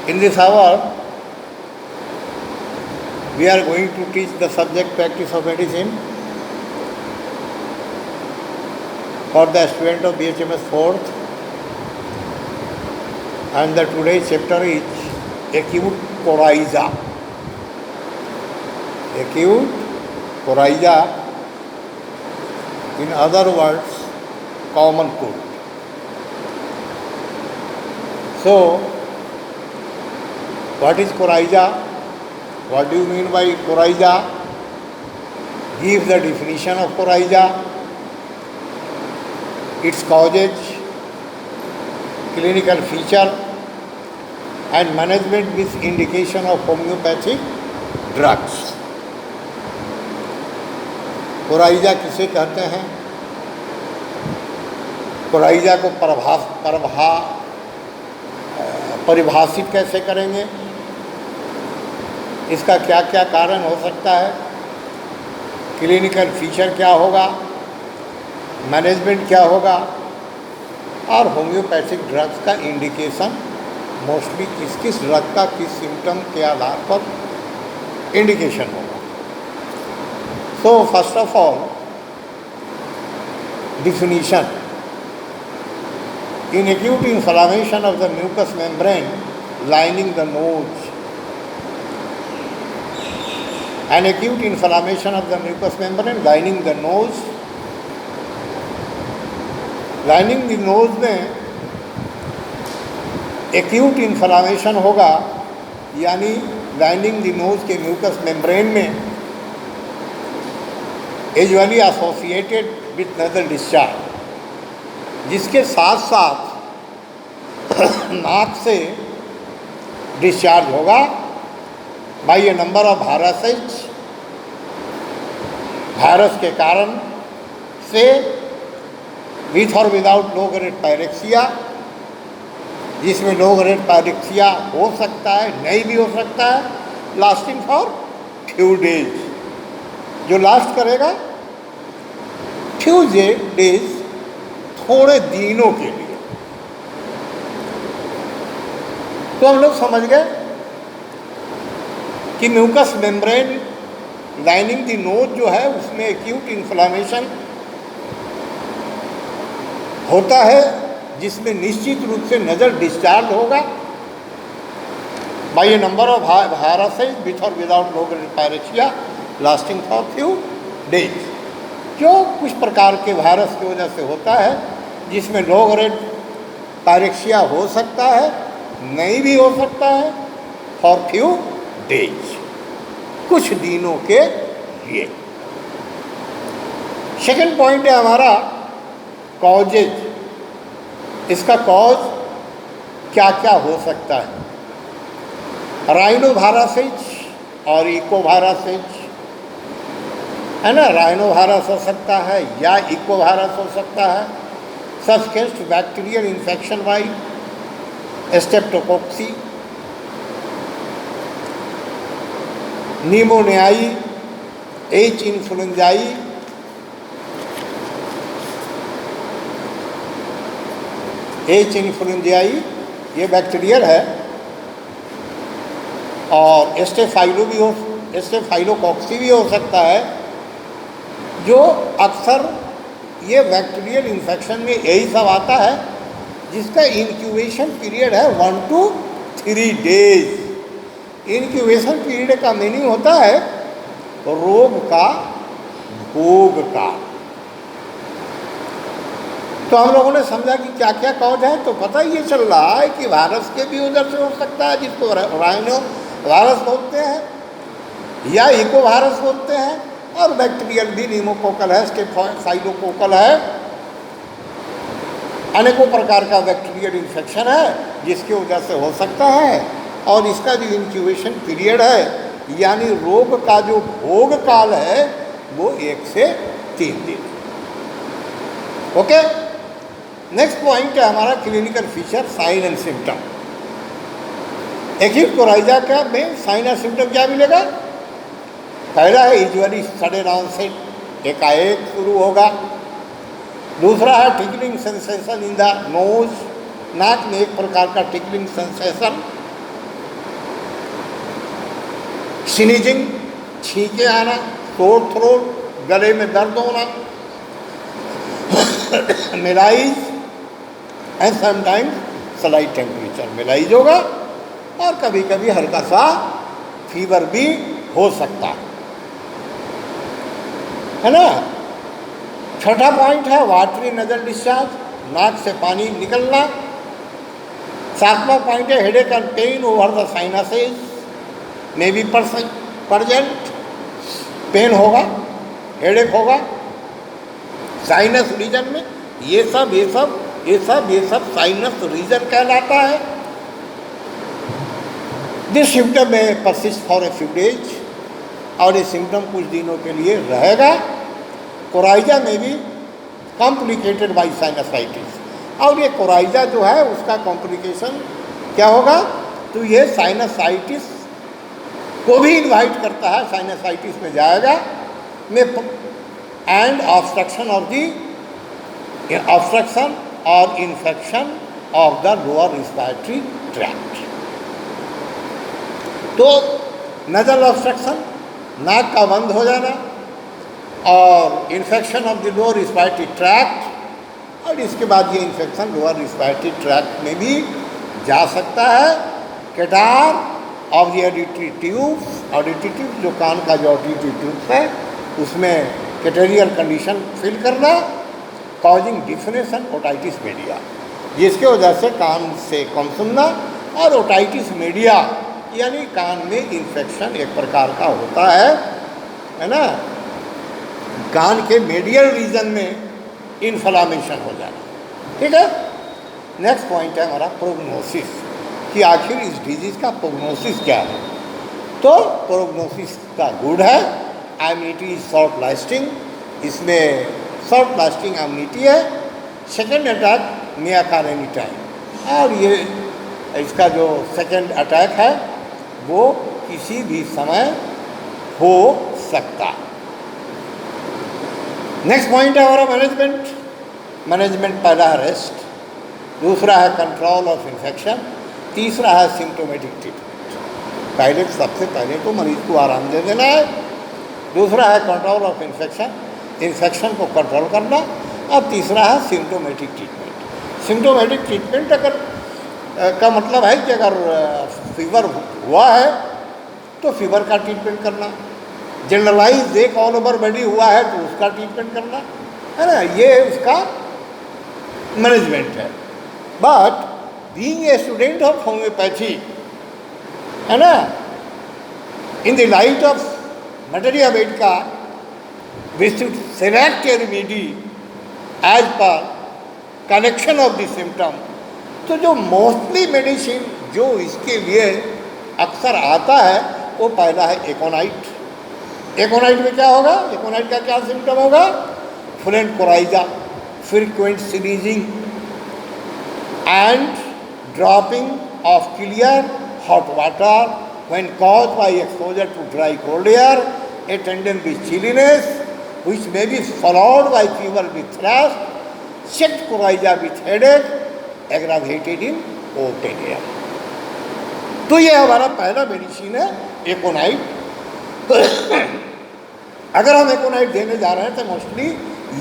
In this hour, we are going to teach the subject practice of medicine for the student of BHMS 4th, and the today's chapter is acute coryza. Acute coryza, in other words, common cold. So, what is coryza? What do you mean by coryza? Give the definition of coryza, its causes, clinical feature, and management with indication of homeopathic drugs. Coryza किसे कहते हैं? Coryza को परिभाषित कैसे करेंगे? इसका क्या क्या कारण हो सकता है? क्लिनिकल फीचर क्या होगा? मैनेजमेंट क्या होगा? और होम्योपैथिक ड्रग्स का इंडिकेशन मोस्टली किस किस ड्रग का किस सिम्टम के आधार पर इंडिकेशन होगा. So, first of all, definition. In acute inflammation of the mucous membrane lining the nose, an acute inflammation of the mucous membrane lining the nose, lining the nose में acute inflammation होगा, यानी lining the nose के mucous membrane में usually associated with nasal discharge, जिसके साथ साथ नाक से डिस्चार्ज होगा by a number of viruses, virus के कारण से, विथ और विदाउट लो ग्रेड पायरेक्सिया, जिसमें लो ग्रेड पायरेक्सिया हो सकता है, नहीं भी हो सकता है, लास्टिंग फॉर फ्यू डेज, जो लास्ट करेगा फ्यू डेज, थोड़े दिनों के लिए. तो हम लोग समझ गए कि mucus membrane lining the nose जो है उसमें एक्यूट इन्फ्लामेशन होता है, जिसमें निश्चित रूप से नज़र डिस्चार्ज होगा by a number of viruses with और without low grade pyrexia lasting for few days, जो कुछ प्रकार के वायरस की वजह से होता है, जिसमें लो ग्रेड पायरेक्सिया हो सकता है, नहीं भी हो सकता है, फॉर फ्यू डेज, कुछ दिनों के लिए. सेकेंड पॉइंट है हमारा कॉजेज. इसका कॉज क्या क्या हो सकता है? राइनोवायरसेज और इकोवायरसेज है ना. राइनोवायरस हो सकता है या इकोवायरस हो सकता है. Subsequent bacterial infection by streptococci, pneumoniae, H influenzae, ये बैक्टीरियल है, और स्टेफाइलोकोक्सी भी हो सकता है, जो अक्सर ये बैक्टीरियल इन्फेक्शन में यही सब आता है, जिसका इंक्यूबेशन पीरियड है 1 to 3 डेज. इंक्यूबेशन पीरियड का मीनिंग होता है रोग का भोग का. तो हम लोगों ने समझा कि क्या क्या कॉज है, तो पता ये चल रहा है कि वायरस के भी उधर से हो सकता है, जिसको राइनो वायरस बोलते हैं या इको वायरस बोलते हैं, और बैक्टीरियल भी न्यूमोकोकल है, स्टेफाइलोकोकल है, अनेकों प्रकार का बैक्टीरियल इन्फेक्शन है जिसकी वजह से हो सकता है. और इसका जो इंक्यूबेशन पीरियड है, यानी रोग का जो भोग काल है, वो 1 से 3 दिन. ओके. नेक्स्ट पॉइंट है हमारा clinical feature, sign and symptom. Acute coryza का में साइन एंड सिम्टम क्या मिलेगा? पहला है यूजुअली सडन ऑनसेट, एकाएक शुरू होगा. दूसरा है tickling sensation in the nose, नाक में एक प्रकार का टिकलिंग सेंसेशन स्नीजिंग, छींके आना, शोर थ्रोट, गले में दर्द होना, malice and sometimes slight temperature, malice होगा और कभी कभी हल्का सा फीवर भी हो सकता है ना। छठा पॉइंट है वाटरी नजल डिस्चार्ज, नाक से पानी निकलना। सातवां पॉइंट है headache and pain over the sinuses may be present, pain होगा, हेडेक होगा साइनस रीजन में। ये सब साइनस रीजन कहलाता है। This symptom may persist for a few days, और ये सिम्टम कुछ दिनों के लिए रहेगा। कोराइजा में भी कॉम्प्लिकेटेड बाई साइनसाइटिस, और ये कोराइजा जो है उसका कॉम्प्लिकेशन क्या होगा, तो ये साइनसाइटिस को भी इन्वाइट करता है, साइनसाइटिस में जाएगा में एंड ऑब्स्ट्रक्शन और infection of the lower respiratory tract. तो नजल ऑब्स्ट्रक्शन, नाक का बंद हो जाना, और infection of the lower respiratory tract, और इसके बाद ये इन्फेक्शन लोअर रिस्पायरेटरी ट्रैक्ट में भी जा सकता है। कैटार ऑफ द ऑडिटरी ट्यूब्स, जो कान का जो ऑडिटरी ट्यूब्स है उसमें कैटेरियल कंडीशन फील करना, कॉजिंग डिफिनेशन ओटाइटिस मीडिया, जिसके वजह से कान से कम सुनना, और ओटाइटिस मीडिया यानी कान में इन्फेक्शन एक प्रकार का होता है ना, कान के मेडियल रीजन में इन्फ्लामेशन हो जाना। ठीक है। नेक्स्ट पॉइंट है हमारा प्रोग्नोसिस, कि आखिर इस डिजीज का प्रोग्नोसिस क्या है। तो प्रोग्नोसिस का गुड है, इम्यूनिटी इज शॉर्ट लास्टिंग, इसमें शॉर्ट लास्टिंग इम्यूनिटी है। सेकेंड अटैक मे अकर एनी टाइम, और ये इसका जो सेकेंड अटैक है वो किसी भी समय हो सकता। नेक्स्ट पॉइंट है हमारा मैनेजमेंट पहला है रेस्ट, दूसरा है कंट्रोल ऑफ इन्फेक्शन, तीसरा है सिम्टोमेटिक ट्रीटमेंट। सबसे पहले तो मरीज को आराम दे देना है, दूसरा है कंट्रोल ऑफ इन्फेक्शन को कंट्रोल करना, और तीसरा है सिम्टोमेटिक ट्रीटमेंट। सिम्टोमेटिक ट्रीटमेंट अगर का मतलब है कि अगर फीवर हुआ है तो फीवर का ट्रीटमेंट करना, जनरलाइज एक ऑल ओवर बॉडी हुआ है तो उसका ट्रीटमेंट करना है ना, ये उसका मैनेजमेंट है। But being a student of homoeopathy है ना, in the light of materia medica we should select a remedy as per connection of the symptom. तो जो मोस्टली मेडिसिन जो इसके लिए अक्सर आता है वो पहला है एकोनाइट। एकोनाइट में क्या होगा, एकोनाइट का क्या सिम्टम होगा, fluent coryza, frequent sneezing and dropping of clear hot water when caused by exposure to dry cold air, attendant with chilliness, which may be followed by fever with thirst, checked coryza with headache, aggravated in open air। तो ये हमारा पहला medicine है एकोनाइट। अगर हम एकोनाइट देने जा रहे हैं तो मोस्टली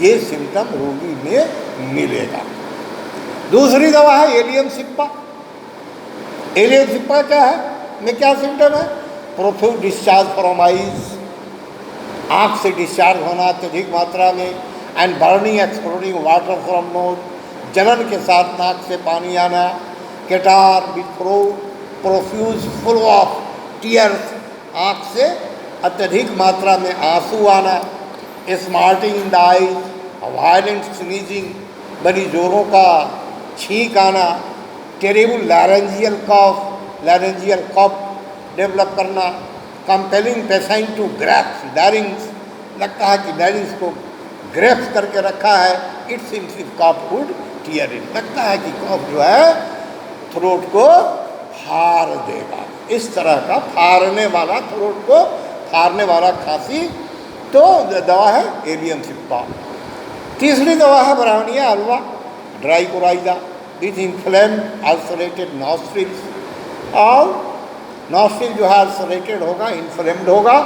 ये सिम्टम रोगी में मिलेगा। दूसरी दवा है एलियम सिप्पा। एलियम सिप्पा क्या है, में क्या सिम्टम है, प्रोफ्यूज डिस्चार्ज फ्रॉम आइज, आँख से डिस्चार्ज होना अत्यधिक मात्रा में, and burning exploding water from nose, जलन के साथ नाक से पानी आना, catarrh with profuse full of tears, आँख से अत्यधिक मात्रा में आंसू आना, smarting in the eyes, violent sneezing, बड़ी जोरों का छींक आना, टेरेबल लैरेंजियल कॉफ डेवलप करना, compelling patient to grasp larynx, लगता है कि लैरिंग्स को ग्रैप्स करके रखा है, it seems if cough would tear it, लगता है कि कॉफ जो है थ्रोट को फाड़ देगा, इस तरह का फाड़ने वाला, थ्रोट को फाड़ने वाला खांसी, तो दवा है एलियम सिप्पा। तीसरी दवा है ब्राह्मणिया हलवा, dry coryza with inflamed ulcerated nostrils, और नॉस्ट्रिल जो है अल्सरेटेड होगा, इन्फ्लेम्ड होगा,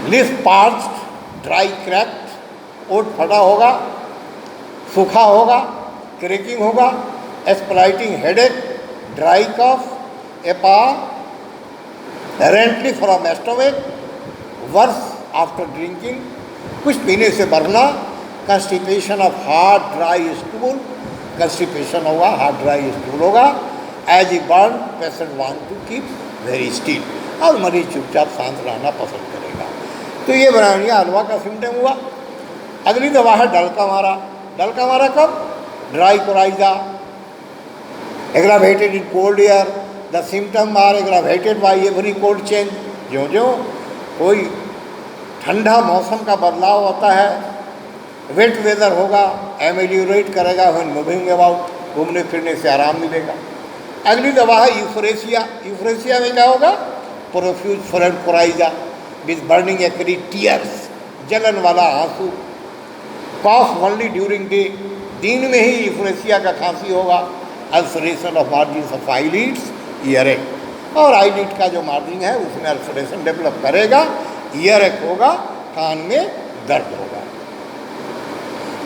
लिप पार्च्ड, ड्राई क्रैक्ड, ओठ फटा होगा, सूखा होगा, क्रैकिंग होगा, splitting headache, dry cough, apparently from stomach, worse after drinking, कुछ पीने से बढ़ना, constipation of hard dry stool, constipation होगा, हार्ड ड्राई स्टूल होगा, as a burn patient want to keep very still, और मरीज चुपचाप शांत रहना पसंद करेगा। तो ये ब्रायनिया हलवा का सिम्टम हुआ। अगली दवा है डलका मारा। डलका मारा कब? Dry coryza, aggravated in cold air, the symptom are aggravated by every cold change. ज्यों ज्यों कोई ठंडा मौसम का बदलाव होता है, वेट वेदर होगा, एमेलियोरेट करेगा व्हेन मूविंग अबाउट, घूमने फिरने से आराम मिलेगा। अगली दवा है यूफ्रेसिया। यूफ्रेसिया में क्या होगा? Profuse fluent coryza with burning acrid tears, जलन वाला आंसू, कॉफ ओनली ड्यूरिंग डे, दिन में ही यूफ्रेसिया का खांसी होगा, ulceration of margin of eyelids, earache, और आईलिड का जो मार्जिन है उसमें अल्सरेशन डेवलप करेगा, ईयरएक होगा, कान में दर्द होगा।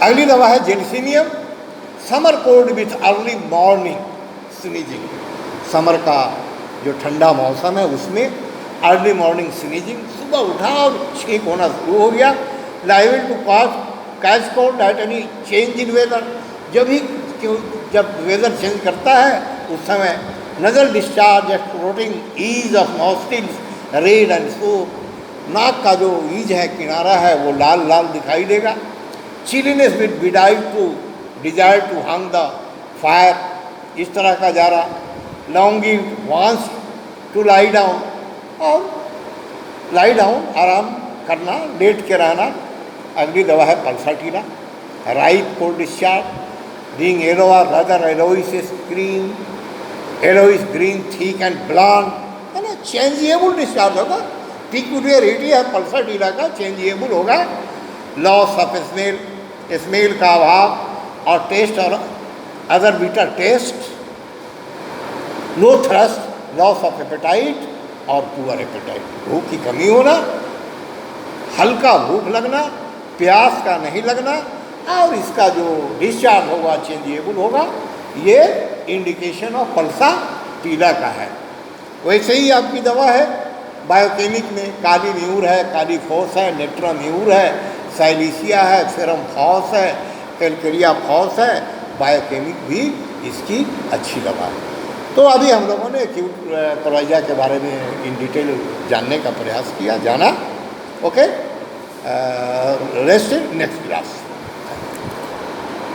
अगली दवा है Gelsemium. Summer cold with early morning sneezing, summer का जो ठंडा मौसम है उसमें अर्ली मॉर्निंग स्नीजिंग, सुबह उठा और छींक होना शुरू हो गया। Liable to cause catch cold at any change in weather, जब वेदर चेंज करता है उस समय नजर discharge, excoriating ease of nostrils red and sore, नाक का जो ईज है, किनारा है, वो लाल लाल दिखाई देगा। Chilliness with desire to hug the fire, इस तरह का जा रहा। लॉन्गिंग वांस टू लाई डाउन, और लाई डाउन आराम करना, लेट के रहना। अगली दवा है Pulsatilla. Right cold discharge, being yellow और rather yellowish green, yellowish green thick and bland, है ना, चेंजेबल डिस्चार्ज होगा। पिक्यूलियरिटी है पल्साटीना का, चेंजेबल होगा। लॉस ऑफ स्मेल, स्मेल का अभाव, और टेस्ट और other bitter taste, low thrust, loss of appetite और पुअर एपेटाइट, भूख की कमी होना, हल्का भूख लगना, प्यास का नहीं लगना, और इसका जो डिस्चार्ज होगा चेंजेबल होगा। ये इंडिकेशन ऑफ पल्साटीना का है। वैसे ही आपकी दवा है बायोकेमिक में, काली म्यूर है, काली फॉस है, नेट्राम्यूर है, साइलिसिया है, फेरम फॉस है, कैलकेरिया फॉस है, बायोकेमिक भी इसकी अच्छी दवा है। तो अभी हम लोगों ने एक्यूट कोराइजा के बारे में इन डिटेल जानने का प्रयास किया, जाना। Okay, rest next class.